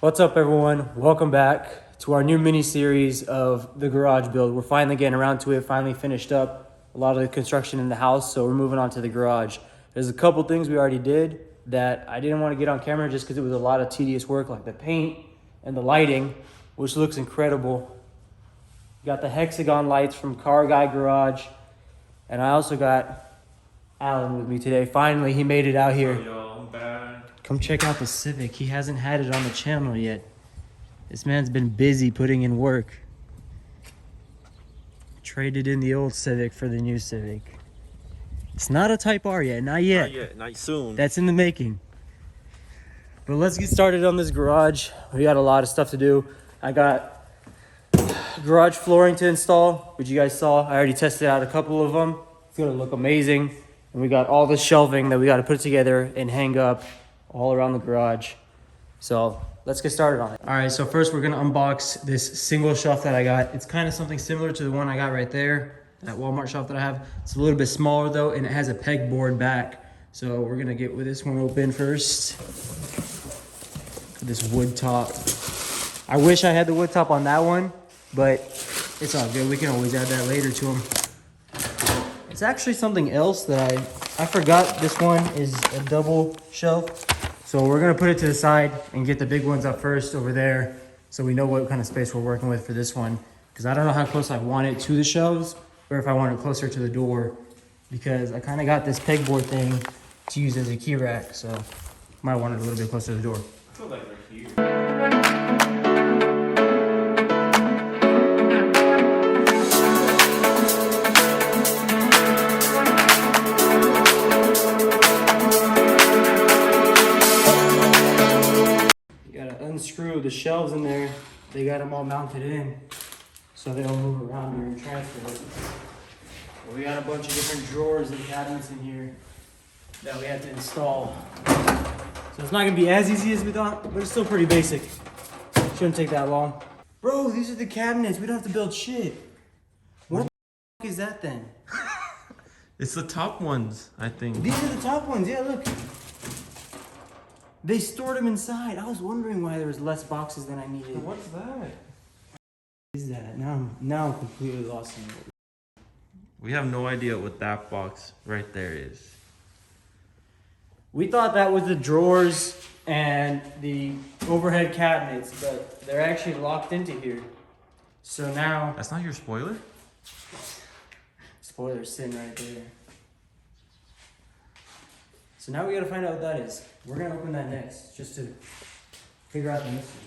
What's up, everyone? Welcome back to our new mini series of the garage build. We're finally getting around to it, finally finished up a lot of the construction in the house, so we're moving on to the garage. There's a couple things we already did that I didn't want to get on camera just because it was a lot of tedious work, like the paint and the lighting, which looks incredible. Got the hexagon lights from Car Guy Garage, and I also got Alan with me today. Finally, he made it out here. Yo, I'm back. Come check out the Civic. He hasn't had it on the channel yet. This man's been busy putting in work. Traded in the old Civic for the new Civic. It's not a Type R yet, not yet. Not yet, not soon. That's in the making. But let's get started on this garage. We got a lot of stuff to do. I got garage flooring to install, which you guys saw. I already tested out a couple of them. It's gonna look amazing. And we got all the shelving that we gotta put together and hang up all around the garage. So let's get started on it. All right, so first we're gonna unbox this single shelf that I got. It's kind of something similar to the one I got right there, that Walmart shelf that I have. It's a little bit smaller though, and it has a pegboard back. So we're gonna get with this one open first. This wood top. I wish I had the wood top on that one, but it's all good. We can always add that later to them. It's actually something else that I forgot. This one is a double shelf. So we're gonna put it to the side and get the big ones up first over there, so we know what kind of space we're working with for this one. Because I don't know how close I want it to the shelves, or if I want it closer to the door, because I kind of got this pegboard thing to use as a key rack, so might want it a little bit closer to the door. I feel like we're here. Unscrew the shelves in there. They got them all mounted in, so they don't move around during transfer. We got a bunch of different drawers and cabinets in here that we had to install. So it's not gonna be as easy as we thought, but it's still pretty basic. Shouldn't take that long. Bro, these are the cabinets. We don't have to build shit. What the is that then? It's the top ones, I think. These are the top ones. Yeah, look. They stored them inside. I was wondering why there was less boxes than I needed. What's that? What is that? Now I'm completely lost in it. We have no idea what that box right there is. We thought that was the drawers and the overhead cabinets, but they're actually locked into here. So now... That's not your spoiler? Spoiler's sitting right there. So now we gotta find out what that is. We're gonna open that next, just to figure out the mystery.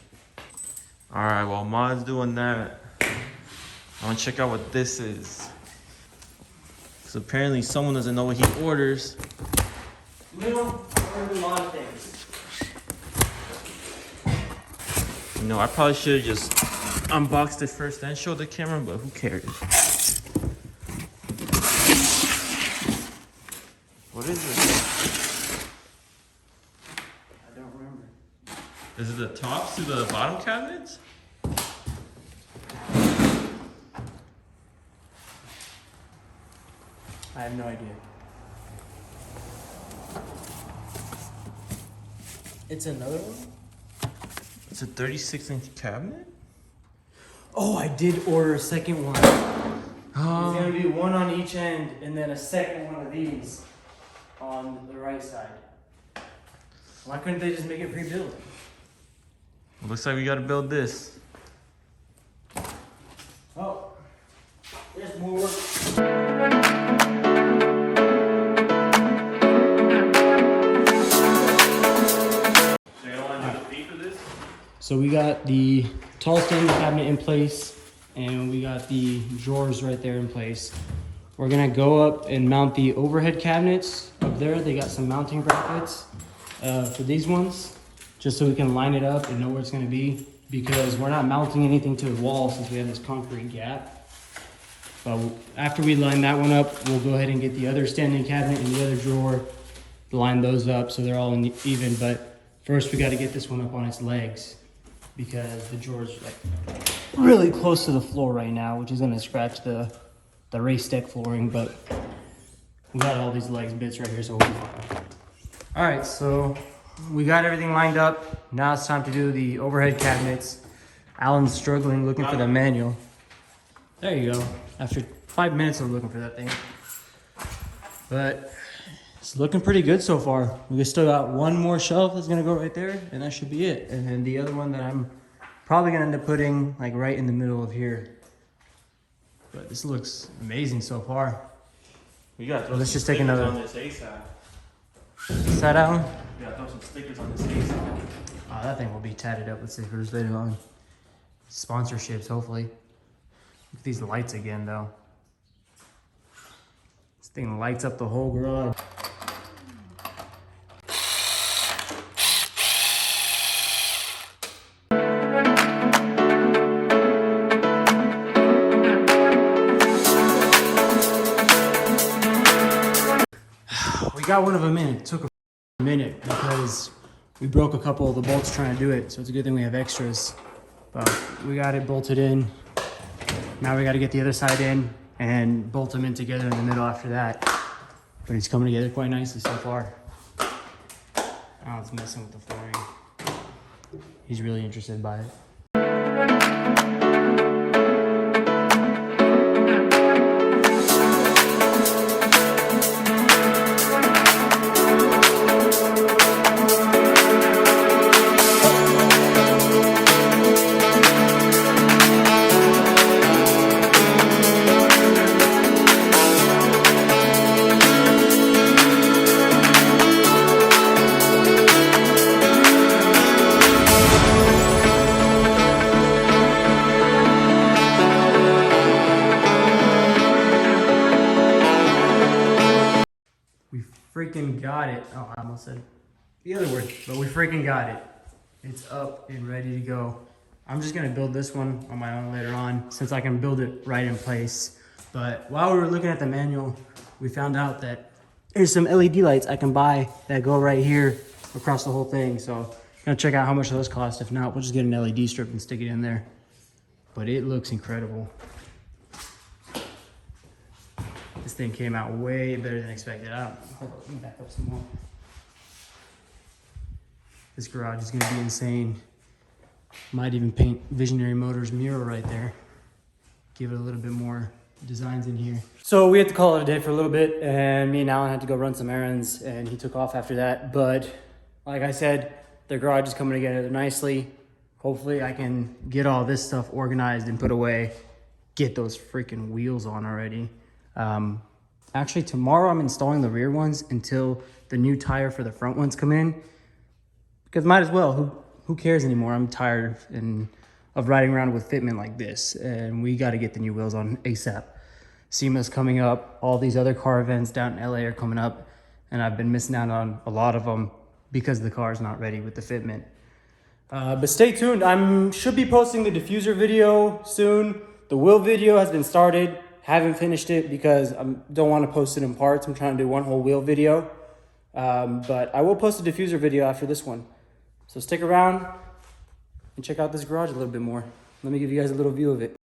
Alright, while Mod's doing that, I want to check out what this is. So apparently someone doesn't know what he orders. Little order a lot of things. You know, I probably should have just unboxed it first and showed the camera, but who cares? What is this? Is it the tops to the bottom cabinets? I have no idea. It's another one? It's a 36-inch cabinet? Oh, I did order a second one. It's gonna be one on each end and then a second one of these on the right side. Why couldn't they just make it pre-built? Looks like we gotta build this. Oh, there's more. So we got the tall standing cabinet in place, and we got the drawers right there in place. We're gonna go up and mount the overhead cabinets up there. They got some mounting brackets for these ones, just so we can line it up and know where it's gonna be, because we're not mounting anything to the wall since we have this concrete gap. But after we line that one up, we'll go ahead and get the other standing cabinet and the other drawer, line those up so they're all even. But first we gotta get this one up on its legs, because the drawer's like really close to the floor right now, which is gonna scratch the raised deck flooring, but we got all these legs bits right here, so we'll be fine. All right, so we got everything lined up. Now it's time to do the overhead cabinets. Alan's struggling looking for the manual. There you go. After 5 minutes of looking for that thing. But it's looking pretty good so far. We still got one more shelf that's gonna go right there, and that should be it. And then the other one that I'm probably gonna end up putting like right in the middle of here. But this looks amazing so far. We gotta throw Let's some just take stickers another. on this ASAP. Sat down. We gotta throw some stickers on this ASAP. Oh, that thing will be tatted up with stickers later on. Sponsorships, hopefully. Look at these lights again, though. This thing lights up the whole garage. We got one of them in. It took a minute because we broke a couple of the bolts trying to do it, so it's a good thing we have extras. But we got it bolted in. Now we got to get the other side in and bolt them in together in the middle after that. But it's coming together quite nicely so far. Oh, it's messing with the flooring. He's really interested by it. We freaking got it. Oh, I almost said the other word, but we freaking got it. It's up and ready to go. I'm just gonna build this one on my own later on since I can build it right in place. But while we were looking at the manual, we found out that there's some LED lights I can buy that go right here across the whole thing. So I'm gonna check out how much those cost. If not, we'll just get an LED strip and stick it in there. But it looks incredible. This thing came out way better than expected. Hold on, let me back up some more. This garage is gonna be insane. Might even paint Visionary Motors mural right there. Give it a little bit more designs in here. So we had to call it a day for a little bit, and me and Alan had to go run some errands, and he took off after that. But like I said, the garage is coming together nicely. Hopefully I can get all this stuff organized and put away. Get those freaking wheels on already. Actually tomorrow I'm installing the rear ones until the new tire for the front ones come in. Because might as well, who cares anymore? I'm tired of riding around with fitment like this, and we got to get the new wheels on ASAP. SEMA's coming up, all these other car events down in LA are coming up, and I've been missing out on a lot of them because the car's not ready with the fitment. But stay tuned, should be posting the diffuser video soon. The wheel video has been started, haven't finished it because I don't want to post it in parts. I'm trying to do one whole wheel video, but I will post a diffuser video after this one. So stick around and check out this garage a little bit more. Let me give you guys a little view of it.